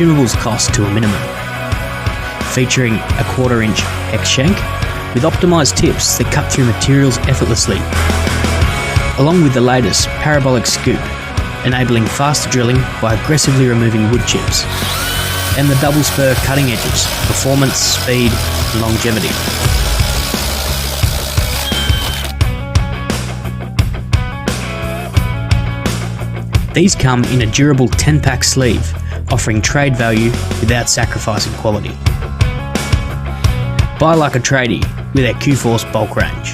consumables cost to a minimum. Featuring a 1/4 inch hex shank with optimised tips that cut through materials effortlessly, along with the latest parabolic scoop, enabling faster drilling by aggressively removing wood chips, and the double spur cutting edges, performance, speed, and longevity. These come in a durable 10-pack sleeve, offering trade value without sacrificing quality. Buy like a tradie with our Qforce bulk range.